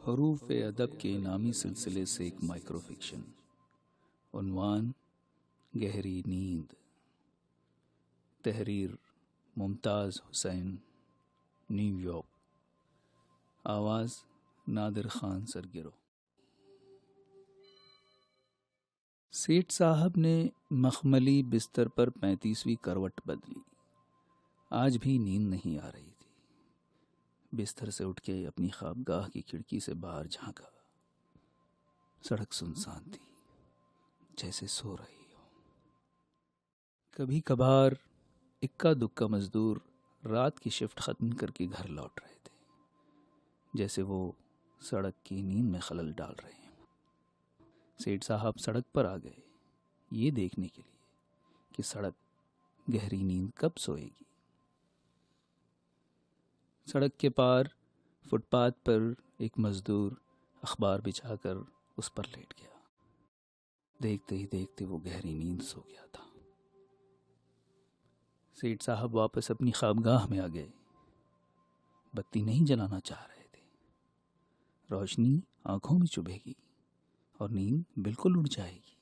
حروف ادب کے نامی سلسلے سے ایک مائکرو فکشن، عنوان گہری نیند، تحریر ممتاز حسین، نیو یارک، آواز نادر خان سرگرو۔ سیٹھ صاحب نے مخملی بستر پر 35ویں کروٹ بدلی۔ آج بھی نیند نہیں آ رہی تھی۔ بستر سے اٹھ کے اپنی خوابگاہ کی کھڑکی سے باہر جھانکا۔ سڑک سنسان تھی، جیسے سو رہی ہو۔ کبھی کبھار اکا دکا مزدور رات کی شفٹ ختم کر کے گھر لوٹ رہے تھے، جیسے وہ سڑک کی نیند میں خلل ڈال رہے ہیں۔ سیٹھ صاحب سڑک پر آ گئے، یہ دیکھنے کے لیے کہ سڑک گہری نیند کب سوئے گی۔ سڑک کے پار فٹ پاتھ پر ایک مزدور اخبار بچھا کر اس پر لیٹ گیا۔ دیکھتے ہی دیکھتے وہ گہری نیند سو گیا تھا۔ سیٹھ صاحب واپس اپنی خوابگاہ میں آ گئے۔ بتی نہیں جلانا چاہ رہے تھے۔ روشنی آنکھوں میں چبھے گی اور نیند بالکل اڑ جائے گی۔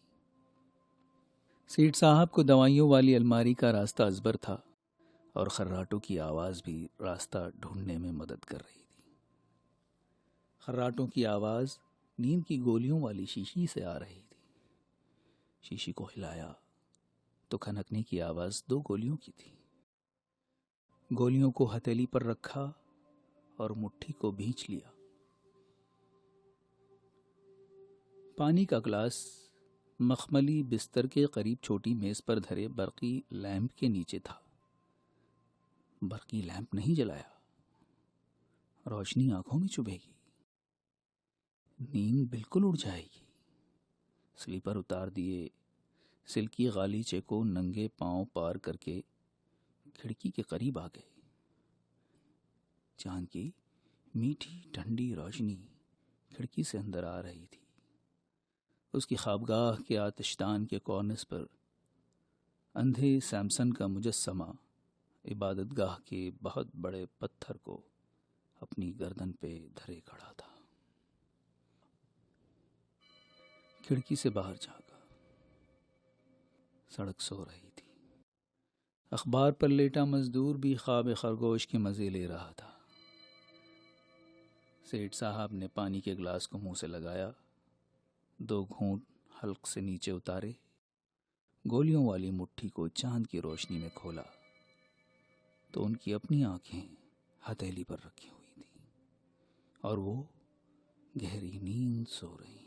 سیٹھ صاحب کو دوائیوں والی الماری کا راستہ ازبر تھا اور خراٹوں کی آواز بھی راستہ ڈھونڈنے میں مدد کر رہی تھی۔ خراٹوں کی آواز نیند کی گولیوں والی شیشی سے آ رہی تھی۔ شیشی کو ہلایا تو کھنکنے کی آواز 2 گولیوں کی تھی۔ گولیوں کو ہتھیلی پر رکھا اور مٹھی کو بھینچ لیا۔ پانی کا گلاس مخملی بستر کے قریب چھوٹی میز پر دھرے برقی لیمپ کے نیچے تھا۔ برقی لیمپ نہیں جلایا، روشنی آنکھوں میں چبھے گی، نیند بالکل اڑ جائے گی۔ سلیپر اتار دیے، سلکی غالیچے کو ننگے پاؤں پار کر کے کھڑکی کے قریب آ گئے۔ چاند کی میٹھی ٹھنڈی روشنی کھڑکی سے اندر آ رہی تھی۔ اس کی خوابگاہ کے آتشدان کے کارنس پر اندھے سیمسن کا مجسمہ عبادت گاہ کے بہت بڑے پتھر کو اپنی گردن پہ دھرے کھڑا تھا۔ کھڑکی سے باہر جھانکا، سڑک سو رہی تھی۔ اخبار پر لیٹا مزدور بھی خواب خرگوش کے مزے لے رہا تھا۔ سیٹھ صاحب نے پانی کے گلاس کو منہ سے لگایا، 2 گھونٹ حلق سے نیچے اتارے، گولیوں والی مٹھی کو چاند کی روشنی میں کھولا تو ان کی اپنی آنکھیں ہتھیلی پر رکھی ہوئی تھیں اور وہ گہری نیند سو رہی۔